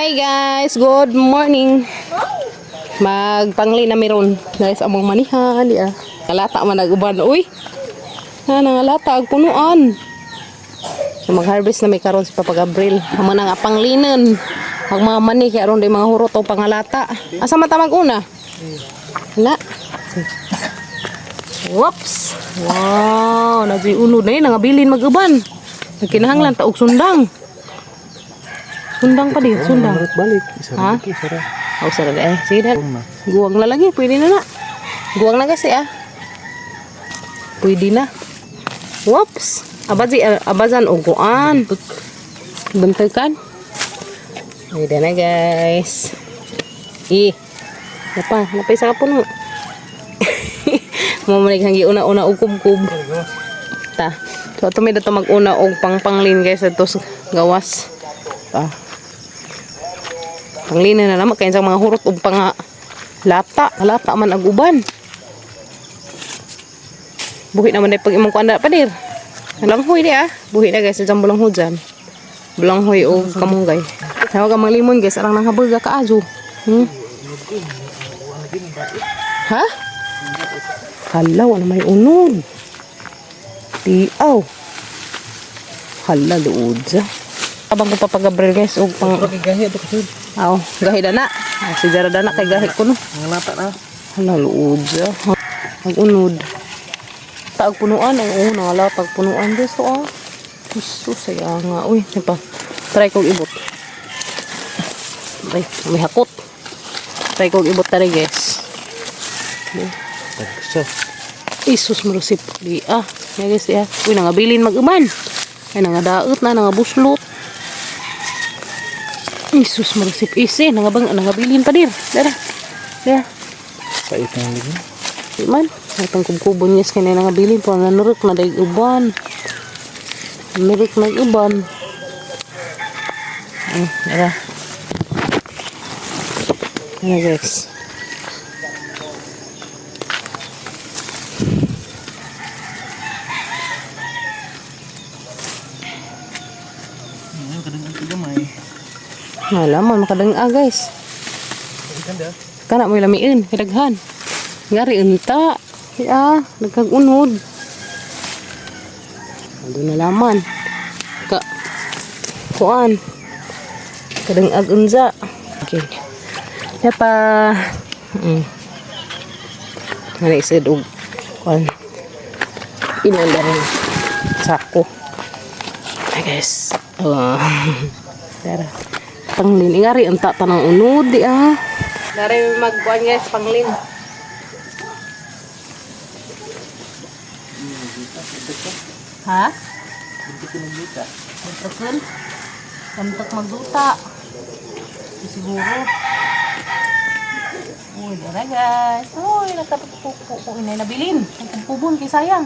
Hi guys, good morning. Magpangli na meron. Guys, among manihan di ah. Kalata man naguban. Uy. Na nangalata ag punuan. So mag-harvest na may karon si Papa Gabriel. Amo na nga panglinan. Ang mga mani kay aron di mga hurot o pangalata. Asa mata mag-una? Na. Whoops. Wow, nagay unod na yun. Nangabilin mag-uban. Nagkinahanglan taog sundang. Sundang pa din, sundang. Balik. Ha? Oh, sarap eh. Sige na. Guwang na lagi, pwede na. Guwang na kasi ah. Pwede na. Whoops. Abazan o guan. Bentukan. Pwede na guys. Napay sa kapuno. Mamalig hangi una-una o kub-kub. Ta. So, ito may dato mag-una o pang-panglin guys. Ito gawas. Panglinan na naman kaya sa mga hurot o pang lata man aguban. Buhi naman na pag imong kuanda pa dir. Langhoy di ah. Buhi na guys sa bulanghoy dyan. Bulanghoy o kamunggay. Sawa ka mga limon guys. Arang nang habaga ka azo. Ha? Hala, wala may unod. Tiaw. Hala, luod dyan. Abang ko Papa Gabriel guys og pang gahi ato kasi. gahi dana. Si Jara dana kay gahi ko no. Ang lata na. Hala luod ja. Ang unod. Taag punuan ay nangalatag punuan guys to ah. Jesus saya nga uy, pa. Try kog ibot. Ay, may hakot. Try kog ibot tari guys. Tagsa. Jesus marusip di ah. Ya guys ya. Uy nangabilin mag-uman. Ay nangadaot na nangabuslot. Jesus marusip isi nangabilin pa dir. Dara. Pait ng ligi. Di man. Itong kubkubon yes kaya nangabilin po nanurok na daig uban. Nanurok na uban. Dara. Ano guys. Malaman makadang guys. Kana mo lamiin, kadaghan. Ngari unta. Ya, nagkag-unod. Ando na laman. Kuan. Kadang unza. Okay. Yapa. Ngari ised og kuan. Inandar sako. Ay guys. Tara. Panglin ingari unta tanang unod di ah. Dari magkuan guys panglin. Ha? Bentukan. Bentuk magduta. Siguro. Uy, dara guys. Uy, nagkatutupo ko inay nabilin. Ang pubon kay sayang.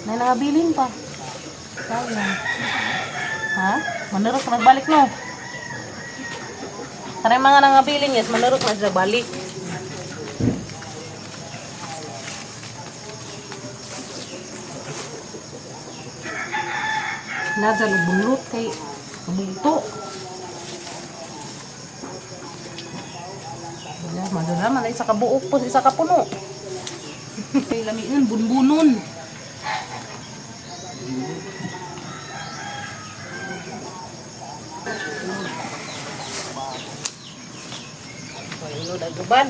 Nay nangabilin pa. Sayang. Ha? Manurok nagbalik no. Tara mga nangabilin yes, manurok na sila balik. Nadal bulot kay kabugto. Wala, madala man ay sa kabuok po sa kapuno. Kay lamiin bunbunon. Daguban.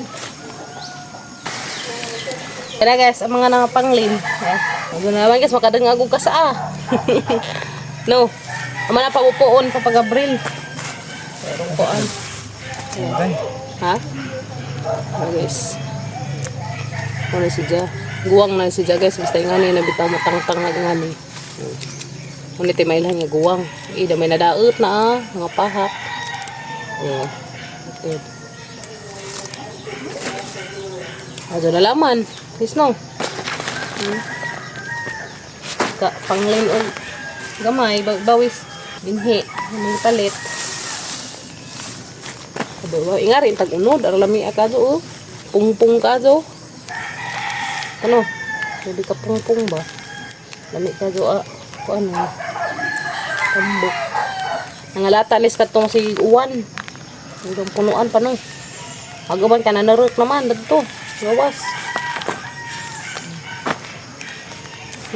Kaya guys, ang mga nangapanglin. Ano naman guys, makadangagog ka sa No. Ang mga paupuon Papa Gabriel. Pero kuan. Ha? Guys. Ano si Ja? Guwang na si Ja guys. Basta yung ngani nabitaw mo tang-tang na ngani. Ngunit may lang nga guwang. Ida may nadaot na mga pahak. Ado na laman. Please no. Panglin o gamay. Bawis. Binhi. May palit. Ingari. Tag-unod. Aralami akado. Pungpung kado. Ano? Hindi ka pungpung ba? Lami kado. Ano? Tambok. Nangalata nis katong si Uwan. Hanggang punuan pa no. Agaban ka na naruk naman dito. Gawas.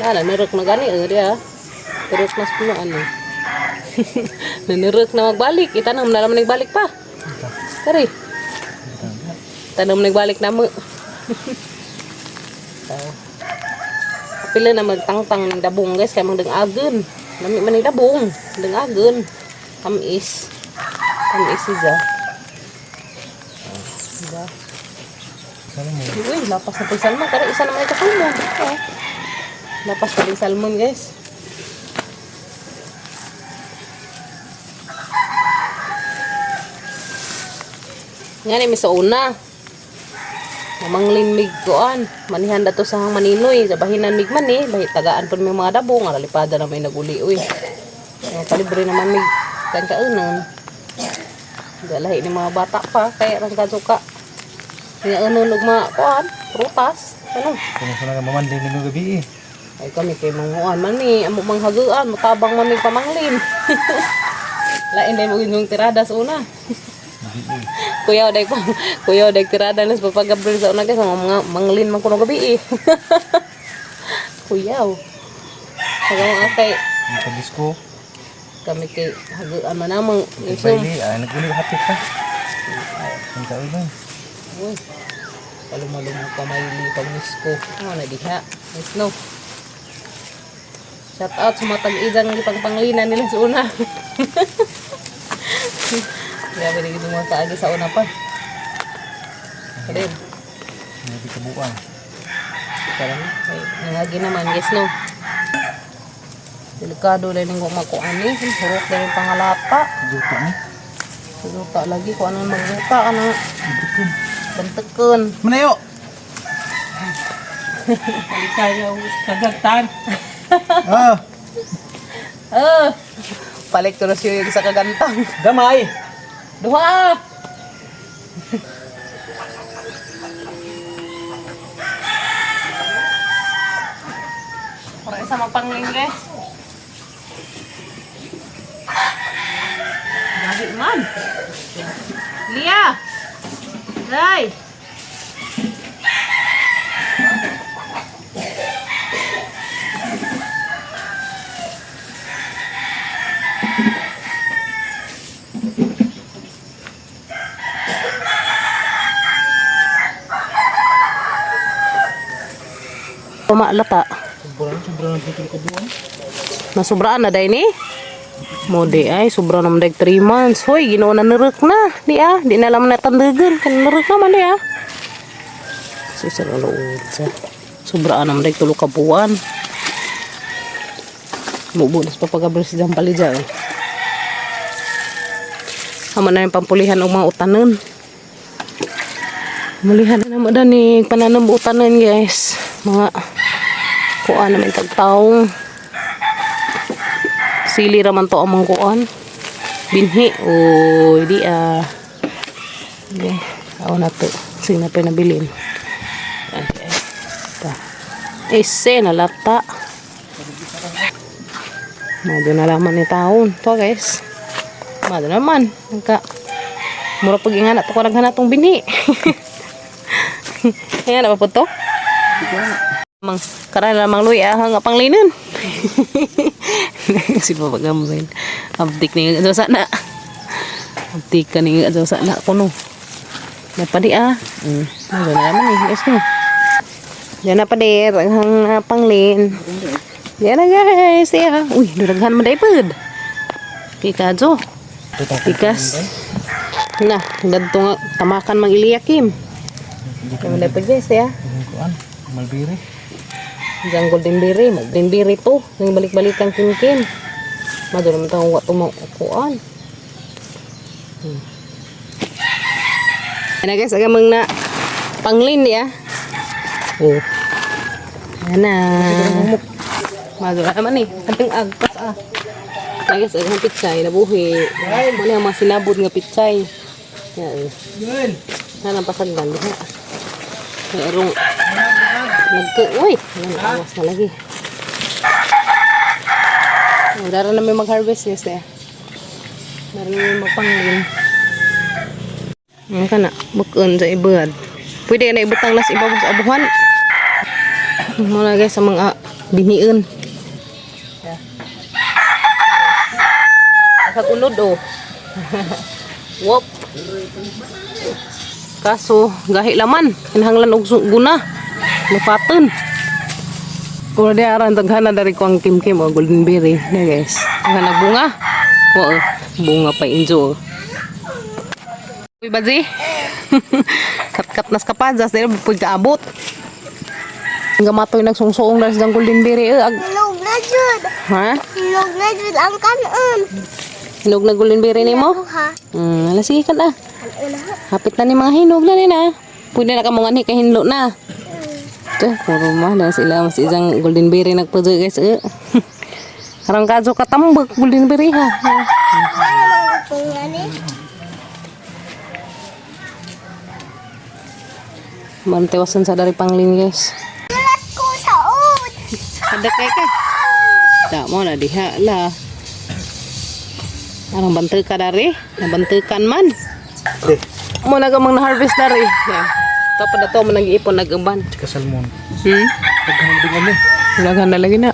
Naruk na gani dia. Naruk na punuan no. Nanaruk na magbalik. Itanam na naman nagbalik pa. Kari. Tanam nagbalik na mo. Pila na magtangtang ng dabong guys kay mang agun. Nami man ng dabong, agun. Tamis siya. Diba? Uy, lapas na pag salmon. Kaya isa naman ito salmon. Lapas na pag salmon guys. Nga ni sa una. Mamanglin mig koan. Manihan dato sa hang Maninoy. Sa bahinan mig man bahit tagaan pun may mga dabong. Alalipada na may naguli. Uy. Kalibre naman mig kankaunan. Dalahi ni mga bata pa. Kaya rang kaduka. Nga ununog mga koan. Prutas. Ano? Kung saan nga mamanding nino gabi Ay kami kay manguan man ni. Amo manghagaan. Matabang man mig pamanglin. Lain dahil mo ginong tirada sa una. Kuya oday tirada nas papagabril sa una guys mga manglin man kuno gabi Kuya hanggang akay disco kami kay hagaan man namang isum naguli hapit pa ang taon lang uy paluma-luma pa mayli pag disco na diha yes no shout out sa matag idang pangpanglinan nila sa una. Grabe na gito mga kaagi sa una pa. Kalin. Hindi kabuan. Parang nangagi naman, guys, no? Delikado na yung kumakuan ni. Hurok na yung pangalata. Juta ni. Juta lagi. Kung ano magjuta ka na. Bantekun. Manayo! Kaya kagagtan. Palit ko na siya yung sa kagantang. Gamay! Duha! Para isa magpangling guys. Gabi man. Lia! Ray! Pamalata. Sobrang dito ka buwan. Nasubraan na day ni. Mode ay sobra naman dag 3 months. Hoy, ginoo na nirek na. Di na lam na tandagan. Kan nirek naman di Susar alo sa. Sobraan naman dag 3 ka buwan. Mubunas pa pagabres jam palija. Amo na yung pampulihan og mga utanon. Mulihan na naman ni pananam utanon guys. Mga kuan naman tagtaong sili raman to among kuan binhi oy di okay aw na to sing na pinabilin okay ta ese na lata mado na laman ni taon to guys mado naman nagka mura pag ingana to ko naghanatong binhi kaya na pa po to mang karana mang luy nga panglinan. Si papa gamay. Abdik ni nga sana. Abdik ka ni nga sana kuno. Napadi Ano na naman yes no. Yan na pa der ang panglin. Yan na guys Uy, duraghan mo day pud. Pikajo. Pikas. Na, gadto nga tamakan mang iliyakim. Kamu day pud guys Kuan, malbiri. Diyan golden berry to. Nang balik-balik ang kinkin. Mado naman tawag wa tumakuan. Ana guys, agamang na panglin Oh. Ana. Mado naman Ating agpas Guys, agang pitsay nabuhi. Mali ang mga sinabot nga pitsay. Yan. Sana pasagdan diha. Merong uy, awas na lagi. Dara na may mag-harvest guys Meron mapanglim. Ang kana, bukon sa ibad. Pwede na ibutang las ibabaw sa abuhan. Muna guys sa mga biniin. Kagunod oh. Wop. Kaso gahi laman, kinahanglan og guna. Lupaton. Kung di aran taghana dari ko ang kim-kim o golden berry, na guys. Ang nagbunga. Oo, bunga pa injo. Uy, Badzi. Kat-kat nas kapadas, dahil pwede kaabot. Hanggang matoy nagsungsoong na sa golden berry. Hinog na jud. Ha? Hinog na jud ang kanon. Hinog na golden berry ni mo? Ha? Ala sige ka na. Una. Hapit na ni mga hinog na rin ha. Pwede na ka mga kay hinlo na. Ito, puro ma. Dahil sila mas isang golden berry nagpudo guys. Karang kadyo katambag golden berry ha. Ano mga punga ni? Mantewasan sa dari panglin guys. Sulat ko sa ud. Ada kay ka. Tak mo na diha la. Anong bantu ka dari? Nabantukan man. Mo na gamang na-harvest dari. Yeah. Tapos na to mo nag-iipon nag-uban. Tsaka salmon. Hmm? Daghan mo. Laghan na lagi na.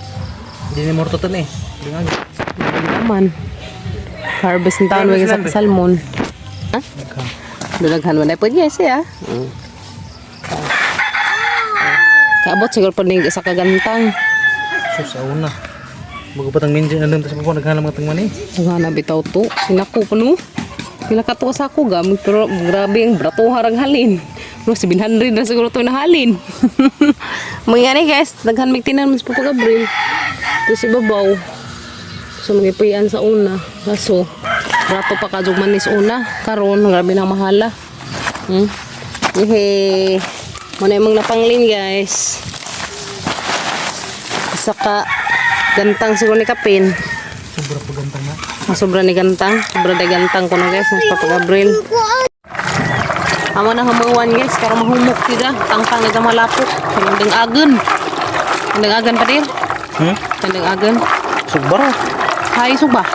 Hindi na morto to eh. Daghan. Lagi naman. Harvest ng taon wagi sa salmon. Ha? Daghan. Dulaghan mo na po yes ya. Kaabot siguro pa ning isa ka gantang. Sus, una. Bago pa tang minjin andun sa mga daghan mga tangman eh. Nga na bitaw to. Sinako pa no. Pila ka to sa ako gamit pero grabe ang brato harang halin. No 700 na siguro to na halin. Mga ni guys, daghan mig tinan mas pa Gabriel. To si babaw. So magipuyan sa una. Kaso brato pa kadug manis una. Karon grabe nang mahala. Ihe. Muna yung mga napanglin guys. Saka gantang siguro ni Kapin. Sobra pa gantang na. Sobra ni gantang. Sobra ni gantang ko na guys. Mas Papa Gabriel. Amo na humuwan guys. Para mahumok sila. Tangtang nila malapok. Kandang agan. Kandang agan pa din. Kandang agan. Sobra. Hay suba.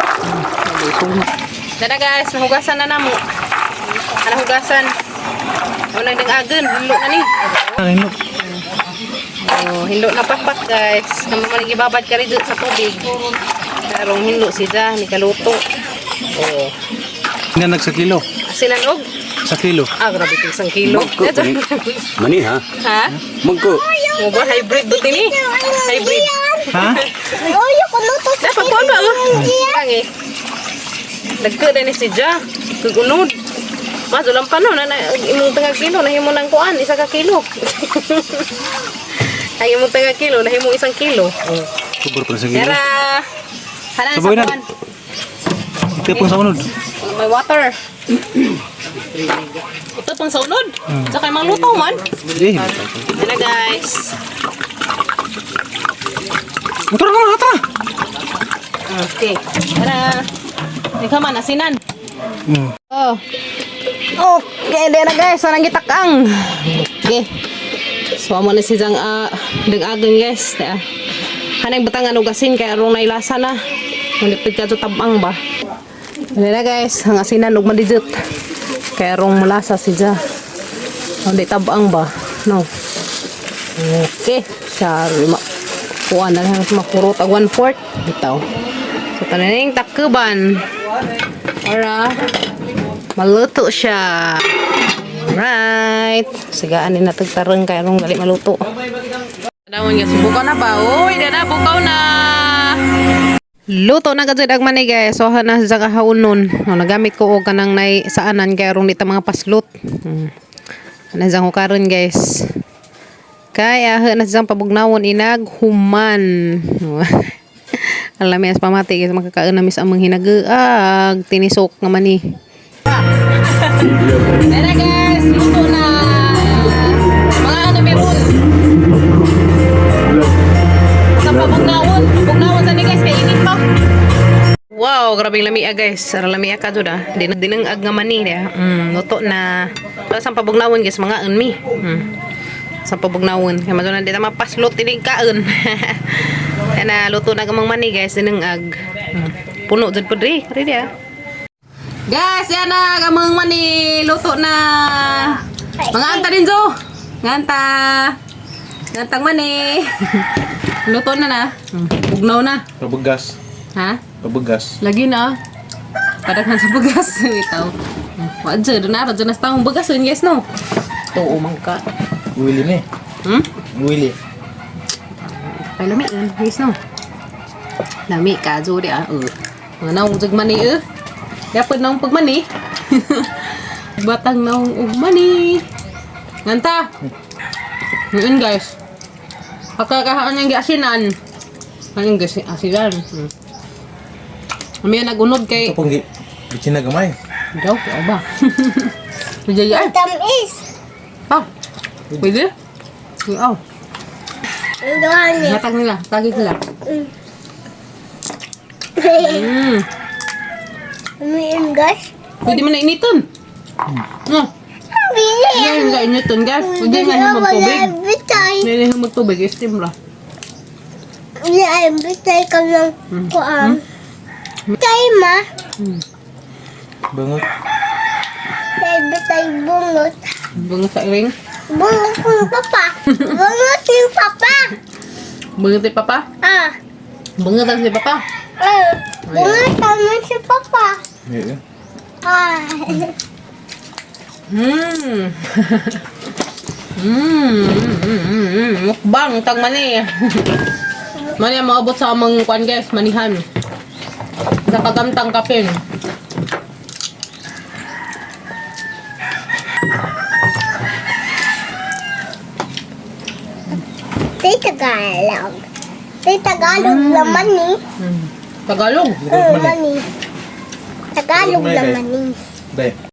Hay suba. Dada guys. Nahugasan na namo. Nahugasan. Unang ding agan. Hilo na ni. Ano? Oh, hilo na pakpak guys. Naman man ibabad ka rin sa tubig. Karong hilo siya, ni kaluto. Oh. Nga sa kilo. Asinan og? Sa kilo. Grabe ito 1 kilo. Mani ha? Ha? Magko. Mo ba hybrid do tini? Hybrid. Ha? Oyo ko luto sa Dapat po ba? Kangi. Dagko din si Ja. Tugunod. Maso lang pa no na imong tanga kilo na himo nang kuan 1 ka kilo. Ay imong tanga kilo na himo 1 kilo. Sobra pa sa kilo. Tara. Hanan sa Sabaw na. kuan. Ito pang sa unod. May water. Ito pang sa unod. Saka mang luto man. Eh. Yan na guys. Motor ka na ata. Okay. Tara. Ikaw man, asinan. Oh. Okay, din na guys. Anong gitakang. Okay. So, amo na siyang dag-agang guys. Hanang batangan o gasin kaya arong nailasa na. Nalipid ka ito tabang ba. Yan na guys. Ang asinan o madijit. Kaya arong malasa siya. Hindi tabang ba. No. Okay. Sorry. Kuha na lang makurot. 1/4. Bitaw. So, tananing takuban. Para maluto siya. Right. Sigaan ni natagtarang kaya nung gali maluto. Dawon nga subukan na ba? Uy, dada bukaw na. Luto na kadto dag manay guys. So na sa kahaunon. No, nagamit ko og kanang nay saanan kay rong dita mga paslot. Ana jang karon guys. Kaya na jang pabugnawon inag human. Alam as pamati guys makakaon na mis among hinageag tinisok naman ni. Dada guys, luto na. Mga ano meron. Sa pabugnaon sa ni guys kay init pa. Wow, grabe lamia guys. Ara lamia ka jud ah. Dinang ag nga mani dia. Luto na. Sa pabugnaon guys mga unmi. Sa pabugnaon kay madon dita mapaslot inig kaon. Kana luto na gamang mani guys dinang ag. Puno jud pud ri dia. Guys, yan na. Gamang mani. Luto na. Mga anta din, Jo. Nganta. Ngantang mani. Luto na na. Ugnaw na. Pabugas. Ha? Pabugas. Lagi na. Padaghan sa bugas. Itaw. Wadja, doon na. Doon na sa taong bugas. Yun, guys, no? Ito, umang ka. Willy ni. Hmm? Willy. Ay, lami yun, guys, no? Lami ka, Jo, di ah. Mga naong jag mani, Dapat naong pagmani. Batang naong ugmani. Nganta. Ngayon, guys. Pagkakahaan niyang giasinan. Anong asinan? May nagunod kay... Ito pong gitsin na gamay. Daw, kaya ba? Majaya. Tamis. Ah, pwede? Wow. Ang gahan niya. Natag nila, tagig nila. Umiin, guys. Pwede mo na initon. No, Bili. hindi nga initon, guys. Pwede nga yung magtubig. Hindi nga magtubig, steam lang. Hindi ay bitay ka ng kuang. Bitay ma. Bangot. Ay bitay bungot. Bunga sa iring. Bungot ng papa. Bungot ng papa. Bunga si papa. Ah. Bunga lang si papa. Bungot naman si papa. Yeah. Ah. Mukbang, tag mani. Mani ang maabot sa amang kwan, guys, manihan. Sa kagamtang kapin. Tay Tagalog. Tay Tagalog naman ni. Tagalog. Mani. Tagalog naman ni. Dahil.